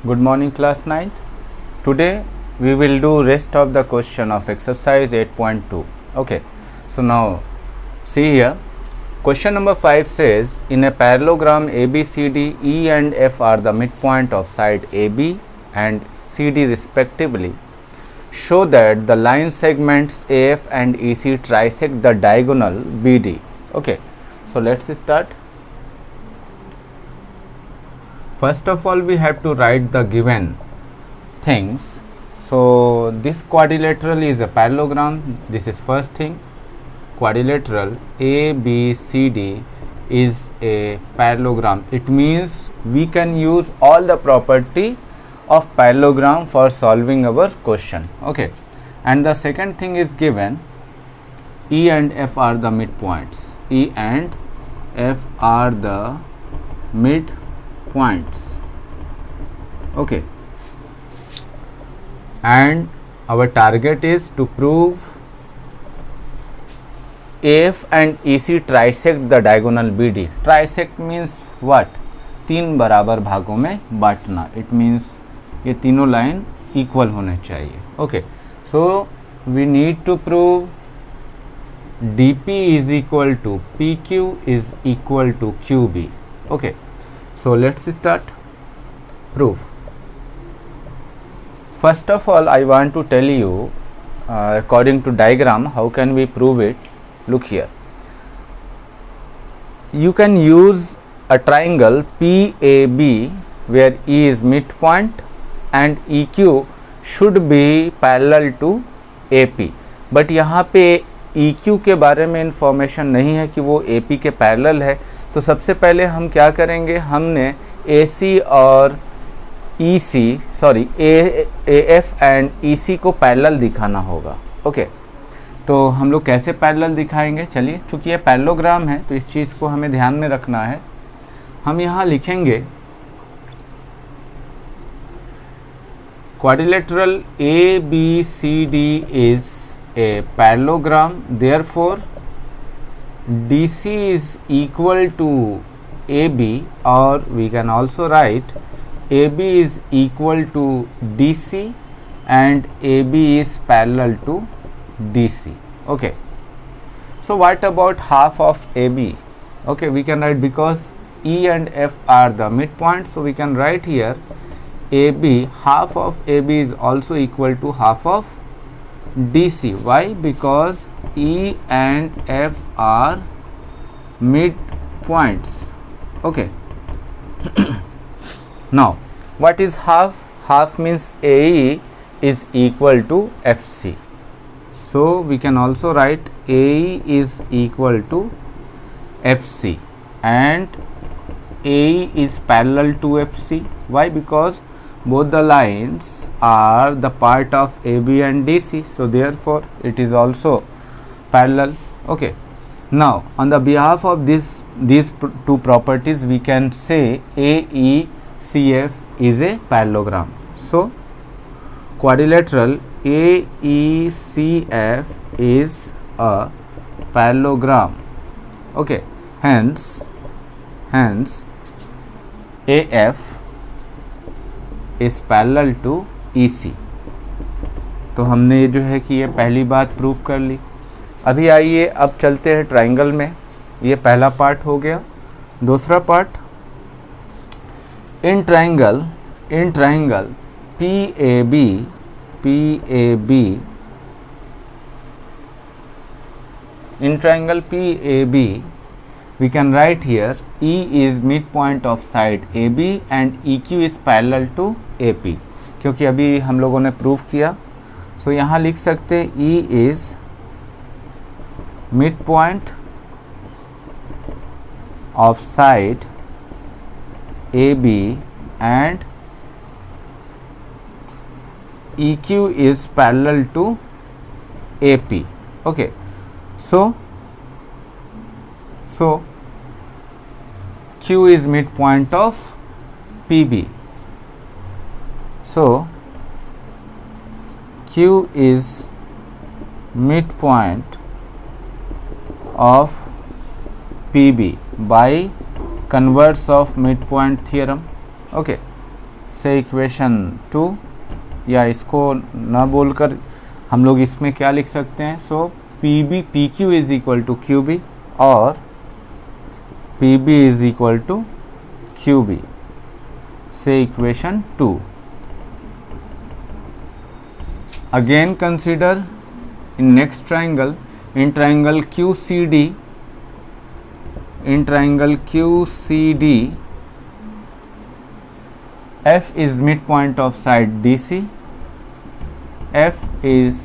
Good morning class 9th. Today we will do rest of the question of exercise 8.2. Okay, so now see here, question number 5 says in a parallelogram ABCD, E and F are the midpoint of side AB and CD respectively. Show that the line segments AF and EC trisect the diagonal BD. Okay, so let's start. First of all, we have to write the given things. So this quadrilateral is a parallelogram. This is first thing. Quadrilateral ABCD is a parallelogram. It means we can use all the property of parallelogram for solving our question. Okay, and the second thing is given E and F are the midpoints. E and F are the midpoints. Okay, and our target is to prove AF and EC trisect the diagonal BD. Trisect means what? तीन बराबर भागों में बांटना. It means ये तीनों line equal होने चाहिए. Okay, so we need to prove DP is equal to PQ is equal to QB. Okay, so let's start proof. First of all, I want to tell you according to diagram how can we prove it. Look here, you can use a triangle PAB where E is midpoint and EQ should be parallel to AP, but यहाँ पे EQ के बारे में information नहीं है कि वो AP के पैरेलल है. तो सबसे पहले हम क्या करेंगे, हमने AC और AF एंड EC को पैरेलल दिखाना होगा. ओके, तो हम लोग कैसे पैरेलल दिखाएंगे? चलिए, चूँकि ये पैरेललोग्राम है तो इस चीज़ को हमें ध्यान में रखना है. हम यहाँ लिखेंगे quadrilateral ABCD is a parallelogram, therefore DC is equal to AB, or we can also write AB is equal to DC and AB is parallel to DC. Okay, so what about half of AB? Okay, we can write, because E and F are the midpoint, so we can write here AB, half of AB is also equal to half of DC. Why? Because E and F are midpoints. Okay. Now, what is half? Half means AE is equal to FC. So we can also write AE is equal to FC and AE is parallel to FC. Why? Because both the lines are the part of AB and DC, so therefore it is also parallel. Okay, now on the behalf of these two properties, we can say AECF is a parallelogram. So quadrilateral AECF is a parallelogram. Okay, hence AF is parallel to EC. तो हमने जो है कि ये पहली बात proof कर ली. अभी आइए अब चलते हैं ट्राइंगल में. ये पहला पार्ट हो गया. दूसरा part, in triangle PAB in triangle PAB we can write here E is midpoint of side AB and EQ is parallel to AP, क्योंकि अभी हम लोगों ने प्रूफ किया. सो यहाँ लिख सकते E is midpoint of side AB and EQ is parallel to AP. Okay, so Q is midpoint of PB. So Q is midpoint of PB by converse of midpoint theorem. Okay, से equation 2, या इसको ना बोलकर हम लोग इसमें क्या लिख सकते हैं, so P Q is equal to Q B और P B is equal to Q B से equation 2. Again consider in next triangle, in triangle QCD, F is midpoint of side DC, F is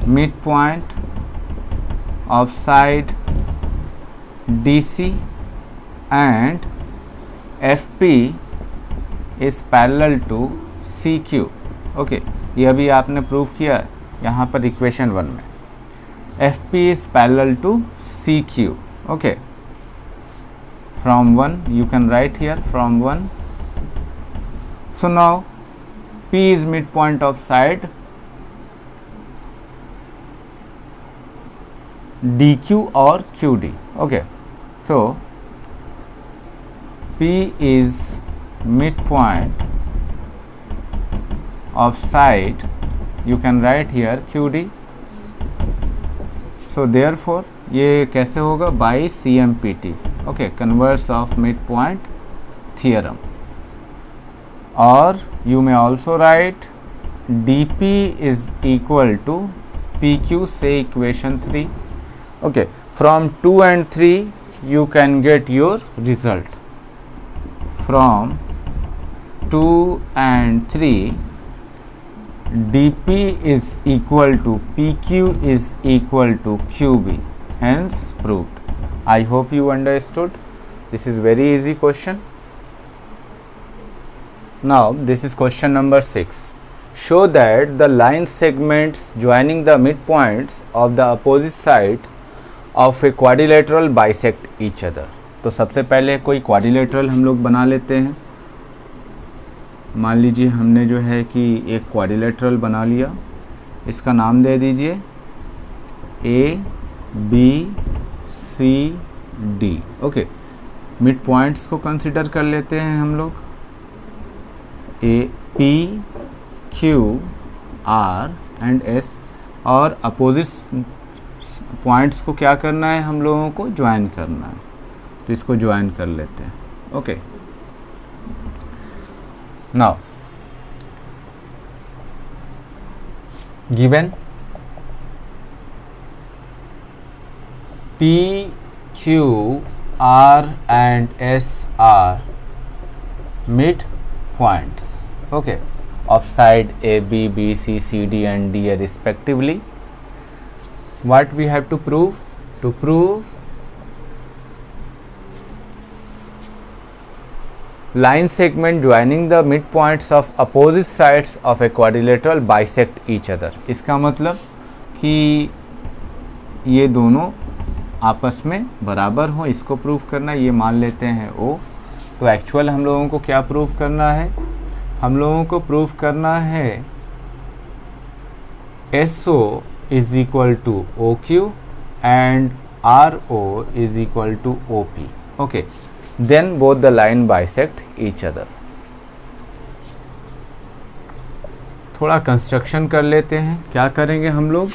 midpoint of side DC and FP is parallel to CQ. Okay, ये अभी आपने prove किया यहाँ पर equation 1 में. FP is parallel to CQ. Okay, from 1 you can write here from 1. So now P is midpoint of side DQ or QD. Okay, so P is midpoint of side, you can write here QD. So therefore ये कैसे होगा, by CMPT. okay, converse of midpoint theorem. Or you may also write DP is equal to PQ say equation 3. okay, from 2 and 3 you can get your result. From 2 and 3 dp is equal to pq is equal to qb, hence proved. I hope you understood. This is very easy question. Now this is question number 6. Show that the line segments joining the midpoints of the opposite side of a quadrilateral bisect each other. तो सबसे पहले कोई quadrilateral हम लोग बना लेते हैं. मान लीजिए हमने जो है कि एक क्वाड्रिलेटरल बना लिया, इसका नाम दे दीजिए A B C D. Okay, mid points को कंसिडर कर लेते हैं हम लोग, A P Q R and S, और अपोजिट पॉइंट्स को क्या करना है, हम लोगों को ज्वाइन करना है. तो इसको ज्वाइन कर लेते हैं. Okay, now given P, Q, R and S are mid points, okay, of side A, B, B, C, C, D and D respectively. What we have to prove? To prove line segment joining the midpoints of opposite sides of a quadrilateral bisect each other. इसका मतलब कि ये दोनों आपस में बराबर हो, इसको प्रूव करना. ये मान लेते हैं O. तो एक्चुअल हम लोगों को क्या प्रूव करना है, हम लोगों को प्रूव करना है SO is equal to OQ and RO is equal to OP. okay, then both the line bisect each other. थोड़ा कंस्ट्रक्शन कर लेते हैं. क्या करेंगे हम लोग,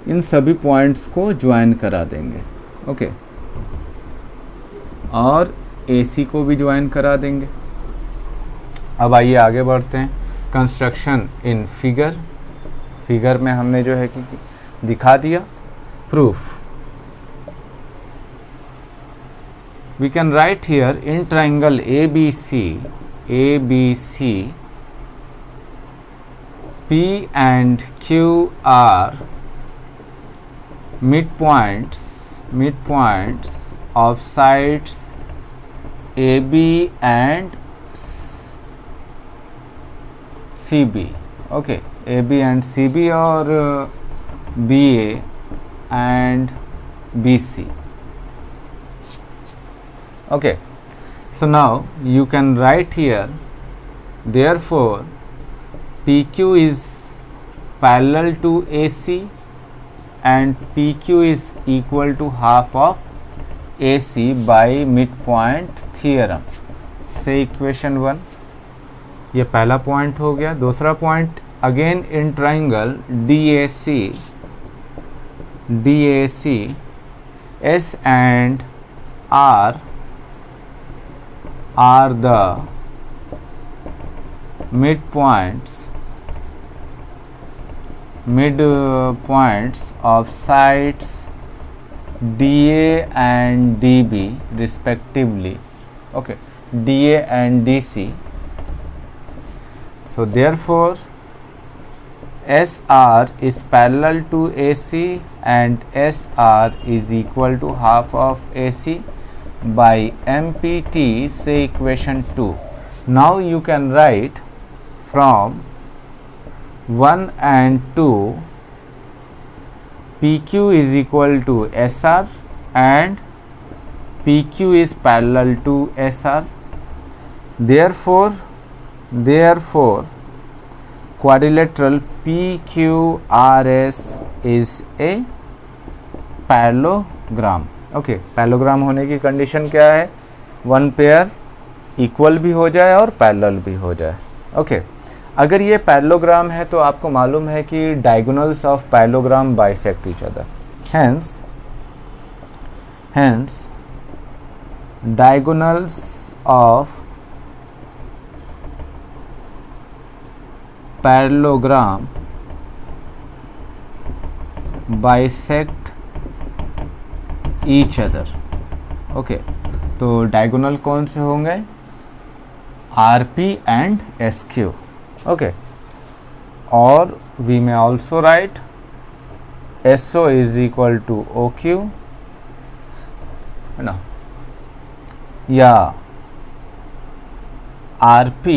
इन सभी पॉइंट्स को ज्वाइन करा देंगे. ओके, और AC को भी ज्वाइन करा देंगे. अब आइए आगे बढ़ते हैं. Construction in figure. फिगर में हमने जो है कि दिखा दिया. Proof we can write here in triangle ABC, P and Q are midpoints of sides AB and CB. okay, AB and CB or BA and BC. okay, so now you can write here, therefore PQ is parallel to AC and PQ is equal to half of AC by midpoint theorem. Say equation 1. ये पहला point हो गया। दूसरा point, again in triangle DAC S and R are the midpoints of sides DA and DB respectively. Okay, DA and DC. So therefore SR is parallel to AC and SR is equal to half of AC by MPT, say equation 2. Now you can write from 1 and 2 PQ is equal to SR and PQ is parallel to SR. Therefore quadrilateral PQRS is a parallelogram. Okay, parallelogram होने की condition क्या है? One pair equal भी हो जाए और parallel भी हो जाए. ओके, अगर ये पैरेललोग्राम है तो आपको मालूम है कि diagonals of parallelogram bisect each other. Hence diagonals of parallelogram bisect each other. Okay, तो डायगोनल कौन से होंगे? RP and SQ. ओके, और we may also write SO is equal to OQ, है ना, या RP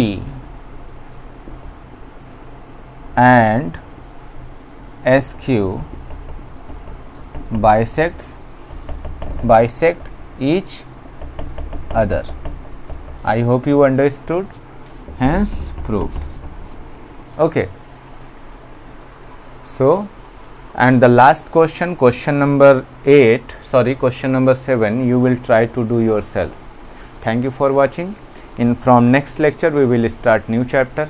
and SQ bisect each other. I hope you understood. Hence proved. Okay. So, and the last question number 7, you will try to do yourself. Thank you for watching. From next lecture we will start new chapter.